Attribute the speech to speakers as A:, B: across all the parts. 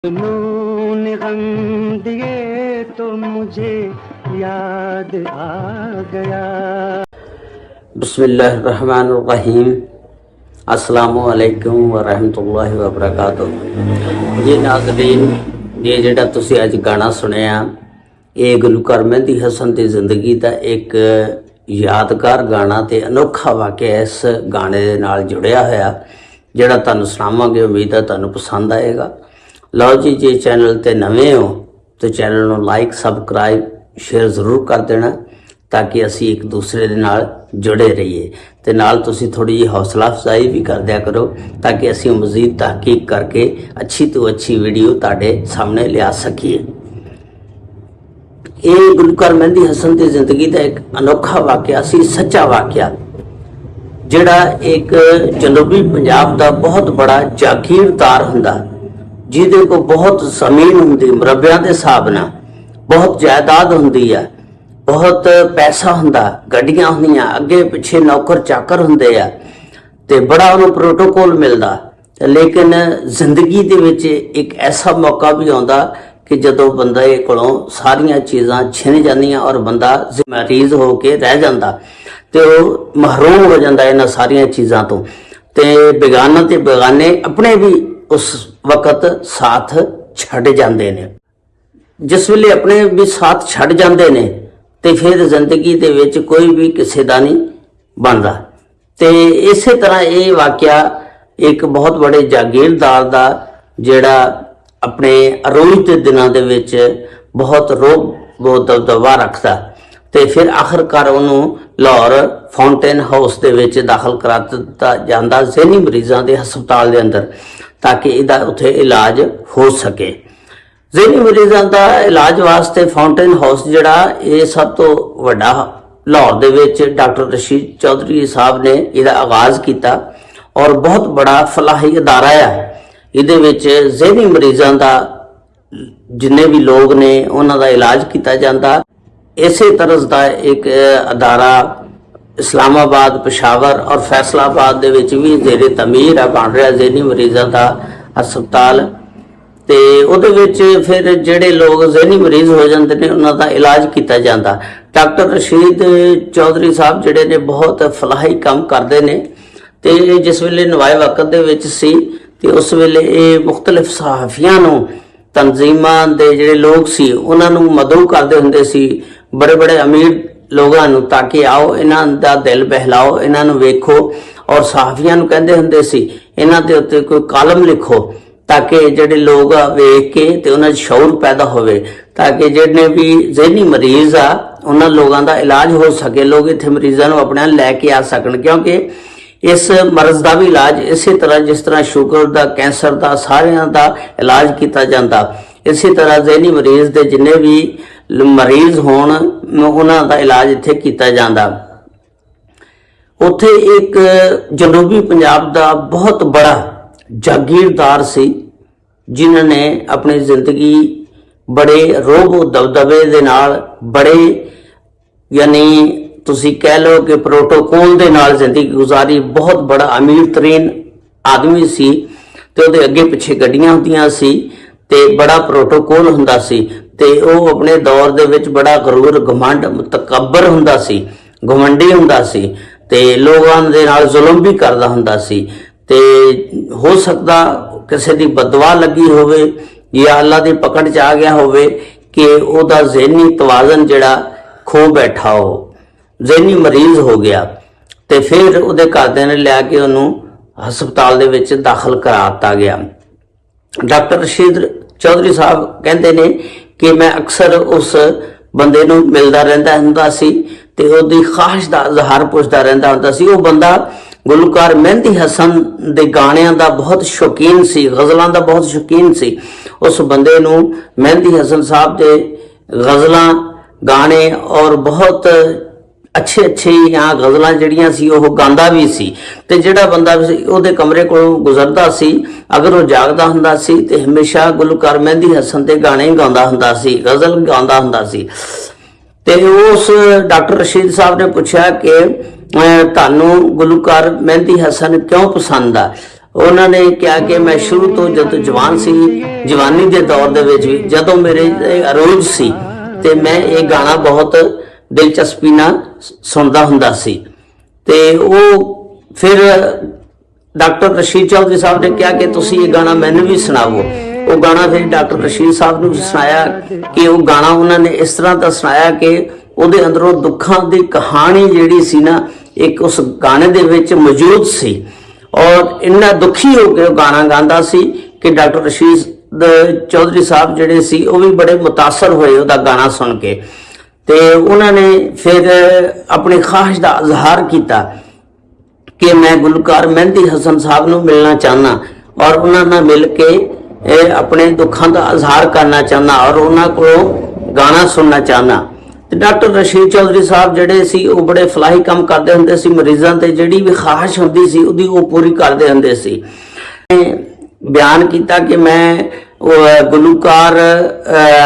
A: नून गम दिए तो मुझे याद आ गया।
B: बिस्मिल्लाहिर्रहमानिर्रहीम। अस्सलामुअलैकुम वरहमतुल्लाहि वबरकातुह। जी नाज़रीन, ये जिहड़ा तुसीं अज गाना सुनिया ये गुलकार मेहंदी हसन की जिंदगी का एक यादगार गाना ते अनोखा वाक़या इस गाने दे नाल जुड़िया होया जिहड़ा तुहानूं सुणावांगे। उम्मीद है तुहानूं पसंद आएगा। लो जी, जे चैनल ते नवे हो तो चैनल नूं लाइक सबसक्राइब शेयर जरूर कर देना ताकि असी एक दूसरे दे नाल जुड़े रहिए ते नाल तुसी थोड़ी जी हौसला अफजाई भी कर दिया करो ताकि असी मजीद तहकीक करके अच्छी तो अच्छी वीडियो तुहाडे सामने लिया सकीए। ये गुलकार मेहंदी हसन की जिंदगी का एक अनोखा वाक़या सी, सच्चा वाक़या जिहड़ा एक जनूबी पंजाब का बहुत बड़ा जागीरदार हुंदा जिहदे को बहुत जमीन हुंदी, मरबियां दे हिसाब नाल बहुत जायदाद हुंदी है, बहुत पैसा हुंदा, गड्डियां हुंदियां, अगे पिछे नौकर चाकर हुंदे आ ते बड़ा उन्हें प्रोटोकॉल मिलदा। लेकिन जिंदगी दे विच एक ऐसा मौका भी आउंदा कि जदों बंदे कोलों सारियां चीज़ां छिन जांदियां और बंदा मरीज होके रह जांदा ते वो महरूम हो जाता इन्हां सारियां चीज़ां तो ते बेगाना ते बेगाने अपने भी उस वक्त साथ छड़ जाते ने। जिस वेले अपने भी साथ छड़ जाते ने ते फिर जिंदगी दे विच कोई भी किसी का नहीं बनता। ते इसे तरह ये वाक़या एक बहुत बड़े जागीरदार का जिहड़ा अपने अरूज के दिनों दे विच बहुत रोब दबदबा रखता ते फिर आखिरकार उन्होंने लाहौर फाउंटेन हाउस दे विच दाखिल करा दिता जाता ज़हनी मरीजों के हस्पताल के अंदर ताकि इहदा उत्थे इलाज हो सके। ज़हनी मरीजों का इलाज वास्ते फाउंटेन हाउस जिहड़ा ये सब तो वड्डा लाहौर दे विच डॉक्टर रशीद चौधरी साहब ने इहदा आगाज़ किया और बहुत बड़ा फलाही अदारा है। इहदे विच ज़हनी मरीजों का जिन्ने भी लोग ने उन्हां दा इलाज किया जाता। इसे तरह का एक अदारा इस्लामाबाद, पेशावर और फैसलाबाद दे विच भी जेरे तमीर है बन रहा ज़हनी मरीजों का हस्पताल। ते उहदे विच फिर जिहड़े लोग ज़हनी मरीज हो जाते हैं उन्हां दा इलाज किया जाता। डॉक्टर रशीद चौधरी साहब जिहड़े ने बहुत फलाही काम करते हैं ते जिस वेले नवाए वक्त दे विच सी ते उस वेले ये मुख्तलिफ सहाफियां नूं तंजीमां दे जिहड़े लोग सी उन्हां नूं मदऊ करदे हुंदे सी, बड़े बड़े अमीर लोगों नूं, ताकि आओ इन्हां दा दिल बहलाओ, इन्हां नूं वेखो और सहाफियां नूं कहंदे हुंदे सी इन्हां दे उत्ते कोई कालम लिखो ताकि जिहड़े लोग वेख के ते उन्हां 'च शऊर पैदा होवे ताकि जिहड़े भी ज़हनी मरीज आ उन्हां लोगों का इलाज हो सके, लोग इत्थे मरीजों नूं अपने लैके आ सकन। क्योंकि इस मरज़ का भी इलाज इसी तरह जिस तरह शुगर का, कैंसर का, सारियां का इलाज किया जाता, इसी तरह ज़हनी मरीज के जिन्ने भी मरीज होण उन्हां दा इलाज इत्थे किया जाता। उत्थे एक जनूबी पंजाब का बहुत बड़ा जागीरदार सी जिन्होंने अपनी जिंदगी बड़े रोब दबदबे दे नाल, बड़े यानी तुसी कह लो कि प्रोटोकॉल दे नाल जिंदगी गुजारी। बहुत बड़ा अमीर तरीन आदमी सी ते उहदे अगे पिछे गड्डियां हुंदियां सी ते बड़ा प्रोटोकॉल हुंदा सी ते वो अपने दौर दे विच बड़ा गरूर, घमंड, मुतकब्बर हुंदा सी, घमंडी हुंदा सी ते लोगों दे नाल जुल्म भी करदा हुंदा सी ते हो सकदा किसी दी बदवा लगी होवे या अल्लाह दी पकड़ च आ गया होवे कि ओदा ज़हनी तवाज़न जिहड़ा खो बैठा हो, ज़हनी मरीज हो गया ते फिर उहदे घरदियां ने लिया के उन्होंने हस्पताल दे विच दाखिल करा दिता गया। डॉक्टर रशीद चौधरी साहब कहते ने कि मैं अक्सर उस बंदे नूं मिलदा रहिंदा हुंदा सी ते उहदी ख्वाहिश दा इज़हार पुछदा रहिंदा हुंदा सी। वो बंदा गुलकार मेहंदी हसन दे गाणियां दा बहुत शौकीन सी, गज़लां दा बहुत शौकीन सी। उस बंदे नूं मेहंदी हसन साहब दे गज़लां गाने और बहुत अच्छे अच्छे यहाँ गज़लां जिहड़ियां सी ओह गांदा भी सी ते जिहड़ा बंदा उहदे कमरे कोलों गुजरदा सी अगर वो जागदा हुंदा सी ते हमेशा गुलकार मेहंदी हसन दे गाने ही गांदा हुंदा सी, गज़ल गांदा हुंदा सी। ते उस डॉक्टर रशीद साहब ने पूछा कि तुहानूं गुलकार मेहंदी हसन क्यों पसंद आ? ਉਹਨਾਂ ਨੇ ਕਿਹਾ ਕਿ ਮੈਂ ਸ਼ੁਰੂ ਤੋਂ ਜਦੋਂ ਜਵਾਨ ਸੀ, ਜਵਾਨੀ ਦੇ ਦੌਰ ਦੇ ਵਿੱਚ ਵੀ ਜਦੋਂ ਮੇਰੇ ਅਰੋਜ ਸੀ ਤੇ ਮੈਂ ਇਹ ਗਾਣਾ ਬਹੁਤ ਦਿਲਚਸਪੀ ਨਾਲ ਸੁਣਦਾ ਹੁੰਦਾ ਸੀ। ਤੇ ਉਹ ਫਿਰ ਡਾਕਟਰ ਰਸ਼ੀਦ ਚੌਧਰੀ ਸਾਹਿਬ ਨੇ ਕਿਹਾ ਕਿ ਤੁਸੀਂ ਇਹ ਗਾਣਾ ਮੈਨੂੰ ਵੀ ਸੁਣਾਓ। ਉਹ ਗਾਣਾ ਫਿਰ ਡਾਕਟਰ ਰਸ਼ੀਦ ਸਾਹਿਬ ਨੂੰ ਸੁਣਾਇਆ ਕਿ ਉਹ ਗਾਣਾ ਉਹਨਾਂ ਨੇ ਇਸ ਤਰ੍ਹਾਂ ਦਾ ਸੁਣਾਇਆ ਕਿ ਉਹਦੇ ਅੰਦਰੋਂ ਦੁੱਖਾਂ ਦੀ ਕਹਾਣੀ ਜਿਹੜੀ ਸੀ ਨਾ ਇੱਕ ਉਸ ਗਾਣੇ ਦੇ ਵਿੱਚ ਮੌਜੂਦ ਸੀ ਔਰ ਇੰਨਾ ਦੁਖੀ ਹੋ ਕੇ ਉਹ ਗਾਣਾ ਗਾਉਂਦਾ ਸੀ ਕਿ ਡਾਕਟਰ ਰਸ਼ੀਦ ਚੌਧਰੀ ਸਾਹਿਬ ਜਿਹੜੇ ਸੀ ਉਹ ਵੀ ਬੜੇ ਮੁਤਾਸਰ ਹੋਏ ਉਹਦਾ ਗਾਣਾ ਸੁਣ ਕੇ। ਤੇ ਉਹਨਾਂ ਨੇ ਫਿਰ ਆਪਣੀ ਖਾਹਿਸ਼ ਦਾ ਇਜ਼ਹਾਰ ਕੀਤਾ ਕਿ ਮੈਂ ਗੁਲਕਾਰ ਮਹਿੰਦੀ ਹਸਨ ਸਾਹਿਬ ਨੂੰ ਮਿਲਣਾ ਚਾਹੁੰਦਾ ਔਰ ਉਹਨਾਂ ਨਾਲ ਮਿਲ ਕੇ ਆਪਣੇ ਦੁੱਖਾਂ ਦਾ ਇਜ਼ਹਾਰ ਕਰਨਾ ਚਾਹੁੰਦਾ ਔਰ ਉਹਨਾਂ ਕੋਲੋਂ ਗਾਣਾ ਸੁਣਨਾ ਚਾਹੁੰਦਾ। ਤੇ ਡਾਕਟਰ ਰਸ਼ੀਦ ਚੌਧਰੀ ਸਾਹਿਬ ਜਿਹੜੇ ਸੀ ਉਹ ਬੜੇ ਫਲਾਹੀ ਕੰਮ ਕਰਦੇ ਹੁੰਦੇ ਸੀ, ਮਰੀਜ਼ਾਂ ਤੇ ਜਿਹੜੀ ਵੀ ਖਾਹਿਸ਼ ਹੁੰਦੀ ਸੀ ਉਹਦੀ ਉਹ ਪੂਰੀ ਕਰਦੇ ਹੁੰਦੇ ਸੀ। ਬਿਆਨ ਕੀਤਾ ਕਿ ਮੈਂ ਗੁਲੂਕਾਰ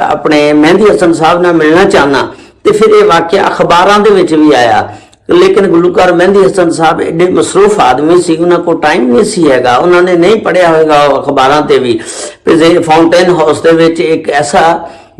B: ਆਪਣੇ ਮਹਿੰਦੀ ਹਸਨ ਸਾਹਿਬ ਨਾਲ ਮਿਲਣਾ ਚਾਹੁੰਦਾ ਤੇ ਫਿਰ ਇਹ ਵਾਕਿਆ ਅਖਬਾਰਾਂ ਦੇ ਵਿੱਚ ਵੀ ਆਇਆ। ਲੇਕਿਨ ਗੁਲੂਕਾਰ ਮਹਿੰਦੀ ਹਸਨ ਸਾਹਿਬ ਐਡੇ ਮਸਰੂਫ ਆਦਮੀ ਸੀ, ਉਹਨਾਂ ਕੋਲ ਟਾਈਮ ਨਹੀਂ ਸੀ ਹੈਗਾ, ਉਹਨਾਂ ਨੇ ਨਹੀਂ ਪੜ੍ਹਿਆ ਹੋਏਗਾ ਅਖਬਾਰਾਂ ਤੇ ਵੀ ਫਾਊਂਟੇਨ ਹਾਊਸ ਦੇ ਵਿੱਚ ਇੱਕ ਐਸਾ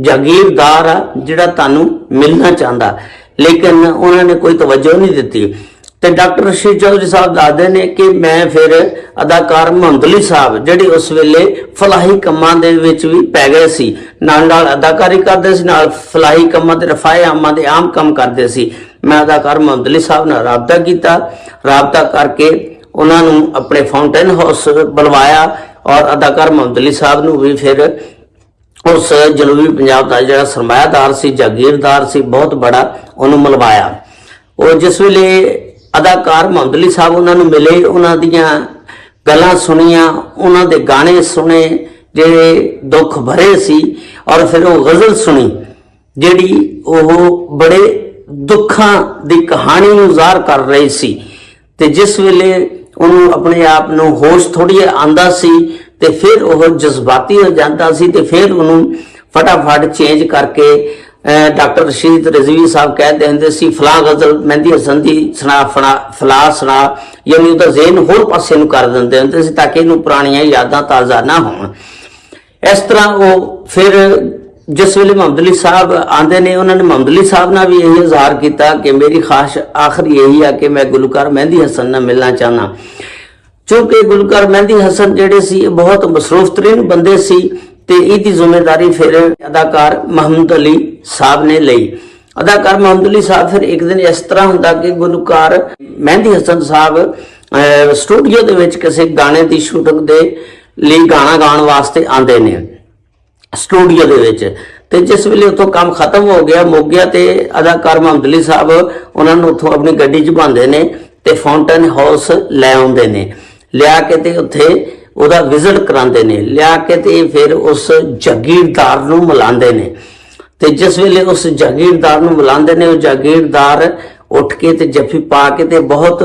B: ਜਾਗੀਰਦਾਰ ਆ ਜਿਹੜਾ ਤੁਹਾਨੂੰ ਮਿਲਣਾ ਚਾਹੁੰਦਾ, ਲੇਕਿਨ ਉਹਨਾਂ ਨੇ ਕੋਈ ਤਵੱਜੋ ਨਹੀਂ ਦਿੱਤੀ। ਤੇ ਡਾਕਟਰ ਰਸ਼ੀਦ ਚੌਧਰੀ ਸਾਹਿਬ ਦੱਸਦੇ ਨੇ ਕਿ ਮੈਂ ਫਿਰ ਅਦਾਕਾਰ ਮੁਹੰਮਦ ਅਲੀ ਸਾਹਿਬ ਜਿਹੜੇ ਉਸ ਵੇਲੇ ਫਲਾਹੀ ਕੰਮਾਂ ਦੇ ਵਿੱਚ ਵੀ ਪੈ ਗਏ ਸੀ, ਨਾਲ ਨਾਲ ਅਦਾਕਾਰੀ ਕਰਦੇ ਸੀ, ਨਾਲ ਫਲਾਹੀ ਕੰਮਾਂ ਤੇ ਰਫਾਏ ਆਮਾਂ ਦੇ ਆਮ ਕੰਮ ਕਰਦੇ ਸੀ। ਮੈਂ ਅਦਾਕਾਰ ਮੁਹੰਮਦ ਅਲੀ ਸਾਹਿਬ ਨਾਲ ਰਾਬਤਾ ਕੀਤਾ, ਰਾਬਤਾ ਕਰਕੇ ਉਹਨਾਂ ਨੂੰ ਆਪਣੇ ਫਾਊਂਟੇਨ ਹਾਊਸ ਬੁਲਵਾਇਆ ਔਰ ਅਦਾਕਾਰ ਮੁਹੰਮਦ ਅਲੀ ਸਾਹਿਬ ਨੂੰ ਵੀ ਫਿਰ ਉਸ ਜਨੂਬੀ ਪੰਜਾਬ ਦਾ ਜਿਹੜਾ ਸਰਮਾਇਆਦਾਰ ਸੀ, ਜਾਗੀਰਦਾਰ ਸੀ ਬਹੁਤ ਬੜਾ, ਉਹਨੂੰ ਮਿਲਵਾਇਆ। ਉਹ ਜਿਸ ਵੇਲੇ ਅਦਾਕਾਰ ਮੁਹੰਮਦ ਅਲੀ ਸਾਹਿਬ ਉਹਨਾਂ ਨੂੰ ਮਿਲੇ, ਉਹਨਾਂ ਦੀਆਂ ਗੱਲਾਂ ਸੁਣੀਆਂ, ਉਹਨਾਂ ਦੇ ਗਾਣੇ ਸੁਣੇ ਜਿਹੜੇ ਦੁੱਖ ਭਰੇ ਸੀ ਔਰ ਫਿਰ ਉਹ ਗਜ਼ਲ ਸੁਣੀ ਜਿਹੜੀ ਉਹ ਬੜੇ ਦੁੱਖਾਂ ਦੀ ਕਹਾਣੀ ਨੂੰ ਜ਼ਾਹਰ ਕਰ ਰਹੀ ਸੀ। ਤੇ ਜਿਸ ਵੇਲੇ ਉਹਨੂੰ ਆਪਣੇ ਆਪ ਨੂੰ ਹੋਸ਼ ਥੋੜੀ ਆਂਦਾ ਸੀ ਤੇ ਫਿਰ ਉਹ ਜਜ਼ਬਾਤੀ ਹੋ ਜਾਂਦਾ ਸੀ ਤੇ ਫਿਰ ਉਹਨੂੰ ਫਟਾਫਟ ਚੇਂਜ ਕਰਕੇ ਡਾਕਟਰ ਰਸ਼ੀਦ ਰਜ਼ਵੀ ਸਾਹਿਬ ਕਹਿੰਦੇ ਹੁੰਦੇ ਸੀ ਫਲਾਹ ਗਜ਼ਲ ਮਹਿੰਦੀ ਹਸਨ ਦੀ ਸੁਣਾ, ਫਲਾਹ ਸੁਣਾ, ਯਾਨੀ ਉਹਦਾ ਜ਼ਿਹਨ ਹੋਰ ਪਾਸੇ ਨੂੰ ਕਰ ਦਿੰਦੇ ਹੁੰਦੇ ਸੀ ਤਾਂ ਕਿ ਇਹਨੂੰ ਪੁਰਾਣੀਆਂ ਯਾਦਾਂ ਤਾਜ਼ਾ ਨਾ ਹੋਣ। ਇਸ ਤਰ੍ਹਾਂ ਉਹ ਫਿਰ ਜਿਸ ਵੇਲੇ ਮੁਹੰਮਦ ਅਲੀ ਸਾਹਿਬ ਆਂਦੇ ਨੇ, ਉਹਨਾਂ ਨੇ ਮੁਹੰਮਦ ਅਲੀ ਸਾਹਿਬ ਨਾਲ ਵੀ ਇਹ ਇਜ਼ਹਾਰ ਕੀਤਾ ਕਿ ਮੇਰੀ ਖਾਹਿਸ਼ ਆਖਰੀ ਇਹੀ ਆ ਕਿ ਮੈਂ ਗੁਲਕਾਰ ਮਹਿੰਦੀ ਹਸਨ ਨਾਲ ਮਿਲਣਾ ਚਾਹੁੰਦਾ। ਚੂੰਕਿ ਗੁਲਕਾਰ ਮਹਿੰਦੀ ਹਸਨ ਜਿਹੜੇ ਸੀ ਬਹੁਤ ਮਸਰੂਫ ਤਰੀਨ ਬੰਦੇ ਸੀ ਤੇ ਇਹਦੀ ਜ਼ਿੰਮੇਵਾਰੀ ਫਿਰ ਅਦਾਕਾਰ ਮੁਹੰਮਦ ਅਲੀ ਸਾਹਿਬ ਨੇ ਲਈ। ਅਦਾਕਾਰ ਮੁਹੰਮਦ ਅਲੀ ਸਾਹਿਬ ਫਿਰ ਇੱਕ ਦਿਨ ਇਸ ਤਰ੍ਹਾਂ ਹੁੰਦਾ ਕਿ ਗੁਲਕਾਰ ਮਹਿੰਦੀ ਹਸਨ ਸਾਹਿਬ ਸਟੂਡੀਓ ਦੇ ਵਿੱਚ ਕਿਸੇ ਗਾਣੇ ਦੀ ਸ਼ੂਟਿੰਗ ਦੇ ਲਈ ਗਾਣਾ ਗਾਉਣ ਵਾਸਤੇ ਆਉਂਦੇ ਨੇ ਸਟੂਡੀਓ ਦੇ ਵਿੱਚ। ਤੇ ਜਿਸ ਵੇਲੇ ਉੱਥੋਂ ਕੰਮ ਖਤਮ ਹੋ ਗਿਆ, ਮੁੱਕ ਗਿਆ, ਤੇ ਅਦਾਕਾਰ ਮੁਹੰਮਦ ਅਲੀ ਸਾਹਿਬ ਉਹਨਾਂ ਨੂੰ ਉੱਥੋਂ ਆਪਣੀ ਗੱਡੀ 'ਚ ਪਾਉਂਦੇ ਨੇ ਤੇ ਫਾਊਂਟੇਨ ਹਾਊਸ ਲੈ ਆਉਂਦੇ ਨੇ, ਲਿਆ ਕੇ ਤੇ ਉੱਥੇ ਉਹਦਾ ਵਿਜ਼ਿਟ ਕਰਾਉਂਦੇ ਨੇ, ਲਿਆ ਕੇ ਤੇ ਫਿਰ ਉਸ ਜਾਗੀਰਦਾਰ ਨੂੰ ਮਿਲਾਉਂਦੇ ਨੇ। ਤੇ ਜਿਸ ਵੇਲੇ ਉਸ ਜਾਗੀਰਦਾਰ ਨੂੰ ਮਿਲਾਉਂਦੇ ਨੇ, ਉਹ ਜਾਗੀਰਦਾਰ ਉੱਠ ਕੇ ਤੇ ਜੱਫੀ ਪਾ ਕੇ ਤੇ ਬਹੁਤ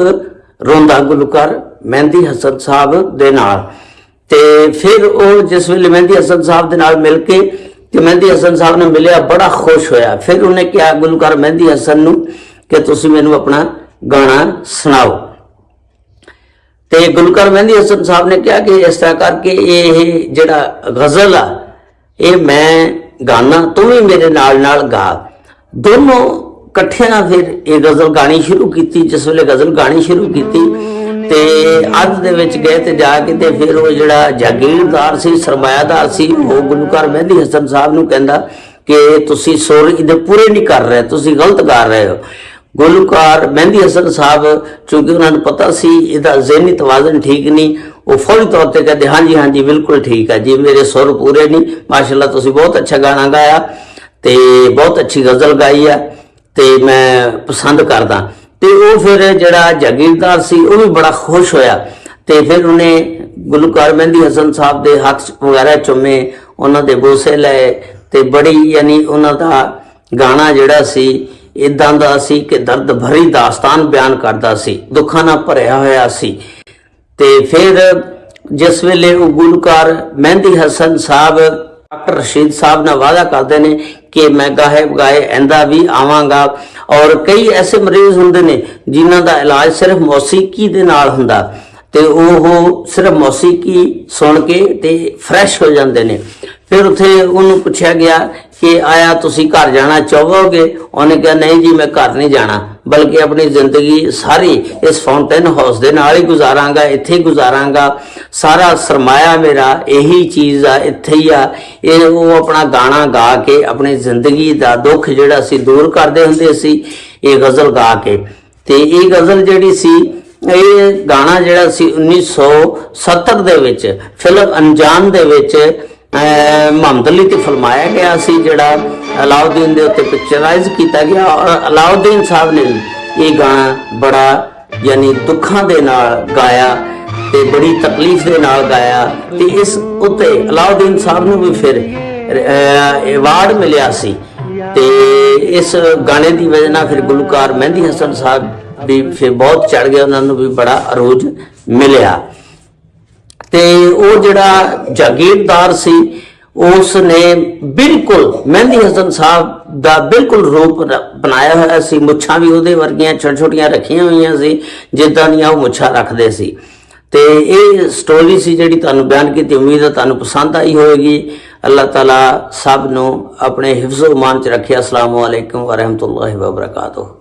B: ਰੋਂਦਾ ਗੁਲਕਾਰ ਮਹਿੰਦੀ ਹਸਨ ਸਾਹਿਬ ਦੇ ਨਾਲ। ਤੇ ਫਿਰ ਉਹ ਜਿਸ ਵੇਲੇ ਮਹਿੰਦੀ ਹਸਨ ਸਾਹਿਬ ਦੇ ਨਾਲ ਮਿਲ ਕੇ ਤੇ ਮਹਿੰਦੀ ਹਸਨ ਸਾਹਿਬ ਨੇ ਮਿਲਿਆ, ਬੜਾ ਖੁਸ਼ ਹੋਇਆ। ਫਿਰ ਉਹਨੇ ਕਿਹਾ ਗੁਲਕਾਰ ਮਹਿੰਦੀ ਹਸਨ ਨੂੰ ਕਿ ਤੁਸੀਂ ਮੈਨੂੰ ਆਪਣਾ ਗਾਣਾ ਸੁਣਾਓ। ਤੇ ਗੁਲਕਾਰ ਮਹਿੰਦੀ ਹਸਨ ਸਾਹਿਬ ਨੇ ਕਿਹਾ ਕਿ ਇਸ ਤਰ੍ਹਾਂ ਕਰਕੇ ਇਹ ਜਿਹੜਾ ਗਜ਼ਲ ਆ ਇਹ ਮੈਂ ਗਾਣਾ, ਤੂੰ ਵੀ ਮੇਰੇ ਨਾਲ ਨਾਲ ਗਾ। ਦੋਨੋਂ ਇਕੱਠਿਆਂ ਫਿਰ ਇਹ ਗਜ਼ਲ ਗਾਣੀ ਸ਼ੁਰੂ ਕੀਤੀ। ਜਿਸ ਵੇਲੇ ਗਜ਼ਲ ਗਾਣੀ ਸ਼ੁਰੂ ਕੀਤੀ ਤੇ ਅੱਧ ਦੇ ਵਿੱਚ ਗਏ ਤੇ ਜਾ ਕੇ ਤੇ ਫਿਰ ਉਹ ਜਿਹੜਾ ਜਾਗੀਰਦਾਰ ਸੀ, ਸਰਮਾਇਆਦਾਰ ਸੀ, ਉਹ ਗੁਲਕਾਰ ਮਹਿੰਦੀ ਹਸਨ ਸਾਹਿਬ ਨੂੰ ਕਹਿੰਦਾ ਕਿ ਤੁਸੀਂ ਸੁਰ ਇਹਦੇ ਪੂਰੇ ਨਹੀਂ ਕਰ ਰਹੇ, ਤੁਸੀਂ ਗਲਤ ਗਾ ਰਹੇ ਹੋ। ਗੁਲਕਾਰ ਮਹਿੰਦੀ ਹਸਨ ਸਾਹਿਬ ਚੂੰਕਿ ਉਹਨਾਂ ਨੂੰ ਪਤਾ ਸੀ ਇਹਦਾ ਜ਼ਿਹਨੀ ਤਵਾਜ਼ਨ ਠੀਕ ਨਹੀਂ, ਉਹ ਫੌਰੀ ਤੌਰ ਤੇ ਕਹਿੰਦੇ ਹਾਂਜੀ ਹਾਂਜੀ ਬਿਲਕੁਲ ਠੀਕ ਹੈ ਜੀ, ਮੇਰੇ ਸੁਰ ਪੂਰੇ ਨਹੀਂ, ਮਾਸ਼ਾਅੱਲਾ ਤੁਸੀਂ ਬਹੁਤ ਅੱਛਾ ਗਾਣਾ ਗਾਇਆ ਤੇ ਬਹੁਤ ਅੱਛੀ ਗਜ਼ਲ ਗਾਈ ਆ ਤੇ ਮੈਂ ਪਸੰਦ ਕਰਦਾ। ਤੇ ਉਹ ਫਿਰ ਜਿਹੜਾ ਜਾਗੀਰਦਾਰ ਸੀ ਉਹ ਵੀ ਬੜਾ ਖੁਸ਼ ਹੋਇਆ ਤੇ ਫਿਰ ਉਹਨੇ ਗੁਲਕਾਰ ਮਹਿੰਦੀ ਹਸਨ ਸਾਹਿਬ ਦੇ ਹੱਥ ਵਗੈਰਾ ਚੁੰਮੇ, ਉਹਨਾਂ ਦੇ ਬੋਸੇ ਲਏ ਤੇ ਬੜੀ ਯਾਨੀ ਉਹਨਾਂ ਦਾ ਗਾਣਾ ਜਿਹੜਾ ਸੀ ਇਦਾਂ ਦਾ ਸੀ ਕਿ ਦਰਦ ਭਰੀ ਦਾਸਤਾਨ ਬਿਆਨ ਕਰਦਾ ਸੀ, ਦੁੱਖਾਂ ਨਾਲ ਭਰਿਆ ਹੋਇਆ ਸੀ। ਤੇ ਫਿਰ ਜਿਸ ਵੇਲੇ ਉਹ ਗੁਲਕਾਰ ਮਹਿੰਦੀ ਹਸਨ ਸਾਹਿਬ ਡਾਕਟਰ ਰਸ਼ੀਦ ਸਾਹਿਬ ਨਾਲ ਵਾਅਦਾ ਕਰਦੇ ਨੇ ਕਿ ਮੈਂ ਗਾਹੇ ਬਗਾਏ ਆਂਦਾ ਵੀ ਆਵਾਂਗਾ, ਔਰ ਕਈ ਐਸੇ ਮਰੀਜ਼ ਹੁੰਦੇ ਨੇ ਜਿਨ੍ਹਾਂ ਦਾ ਇਲਾਜ ਸਿਰਫ ਮੌਸੀਕੀ ਦੇ ਨਾਲ ਹੁੰਦਾ ਤੇ ਉਹ ਸਿਰਫ ਮੌਸੀਕੀ ਸੁਣ ਕੇ ਤੇ ਫਰੈਸ਼ ਹੋ ਜਾਂਦੇ ਨੇ। ਫਿਰ ਉੱਥੇ ਉਹਨੂੰ ਪੁੱਛਿਆ ਗਿਆ ਕਿ ਆਇਆ ਤੁਸੀਂ ਘਰ ਜਾਣਾ ਚਾਹੋਗੇ? ਉਹਨੇ ਕਿਹਾ ਨਹੀਂ ਜੀ, ਮੈਂ ਘਰ ਨਹੀਂ ਜਾਣਾ, ਬਲਕਿ ਆਪਣੀ ਜ਼ਿੰਦਗੀ ਸਾਰੀ ਇਸ ਫਾਊਂਟੇਨ ਹਾਊਸ ਦੇ ਨਾਲ ਹੀ ਗੁਜ਼ਾਰਾਂਗਾ, ਇੱਥੇ ਹੀ ਗੁਜ਼ਾਰਾਂਗਾ, ਸਾਰਾ ਸਰਮਾਇਆ ਮੇਰਾ ਇਹੀ ਚੀਜ਼ ਆ, ਇੱਥੇ ਹੀ ਆ। ਇਹ ਉਹ ਆਪਣਾ ਗਾਣਾ ਗਾ ਕੇ ਆਪਣੀ ਜ਼ਿੰਦਗੀ ਦਾ ਦੁੱਖ ਜਿਹੜਾ ਸੀ ਦੂਰ ਕਰਦੇ ਹੁੰਦੇ ਸੀ, ਇਹ ਗਜ਼ਲ ਗਾ ਕੇ। ਤੇ ਇਹ ਗਜ਼ਲ ਜਿਹੜੀ ਸੀ, ਇਹ ਗਾਣਾ ਜਿਹੜਾ ਸੀ 1970 ਦੇ ਵਿੱਚ ਫਿਲਮ ਅਨਜਾਨ ਦੇ ਵਿੱਚ ਮੁਹੰਮਦ ਅਲੀ ਤੇ ਫਿਲਮਾਇਆ ਗਿਆ ਸੀ, ਜਿਹੜਾ ਅਲਾਉਦੀਨ ਦੇ ਉੱਤੇ ਪਿਕਚਰਾਈਜ਼ ਕੀਤਾ ਗਿਆ। ਔਰ ਅਲਾਉਦੀਨ ਸਾਹਿਬ ਨੇ ਇਹ ਗਾਣਾ ਬੜਾ ਯਾਨੀ ਦੁੱਖਾਂ ਦੇ ਨਾਲ ਗਾਇਆ ਤੇ ਬੜੀ ਤਕਲੀਫ ਦੇ ਨਾਲ ਗਾਇਆ। ਤੇ ਇਸ ਉੱਤੇ ਅਲਾਉਦੀਨ ਸਾਹਿਬ ਨੂੰ ਵੀ ਫਿਰ ਅਵਾਰਡ ਮਿਲਿਆ ਸੀ। ਤੇ ਇਸ ਗਾਣੇ ਦੀ ਵਜ੍ਹਾ ਨਾਲ ਫਿਰ ਗੁਲਕਾਰ ਮਹਿੰਦੀ ਹਸਨ ਸਾਹਿਬ ਵੀ ਫਿਰ ਬਹੁਤ ਚੜ ਗਏ, ਉਹਨਾਂ ਨੂੰ ਵੀ ਬੜਾ ਅਰੋਜ ਮਿਲਿਆ। ਤੇ ਉਹ ਜਿਹੜਾ ਜਾਗੀਰਦਾਰ ਸੀ, ਉਸ ਨੇ ਬਿਲਕੁਲ ਮਹਿੰਦੀ ਹਸਨ ਸਾਹਿਬ ਦਾ ਬਿਲਕੁਲ ਰੂਪ ਬਣਾਇਆ ਹੋਇਆ ਸੀ। ਮੁੱਛਾਂ ਵੀ ਉਹਦੇ ਵਰਗੀਆਂ ਛੋਟੀਆਂ ਰੱਖੀਆਂ ਹੋਈਆਂ ਸੀ, ਜਿੱਦਾਂ ਦੀਆਂ ਉਹ ਮੁੱਛਾਂ ਰੱਖਦੇ ਸੀ। ਤੇ ਇਹ ਸਟੋਰੀ ਸੀ ਜਿਹੜੀ ਤੁਹਾਨੂੰ ਬਿਆਨ ਕੀਤੀ। ਉਮੀਦ ਹੈ ਤੁਹਾਨੂੰ ਪਸੰਦ ਆਈ ਹੋਵੇਗੀ। ਅੱਲਾਹ ਤਾਲਾ ਸਭ ਨੂੰ ਆਪਣੇ ਹਿਫਜ਼ੋ ਇਮਾਨ ਚ ਰੱਖੇ। ਅਸਲਾਮੁ ਅਲੈਕੁਮ ਵਰਹਿਮਤੁல்லாਹਿ ਵਬਰਕਾਤੁਹੂ।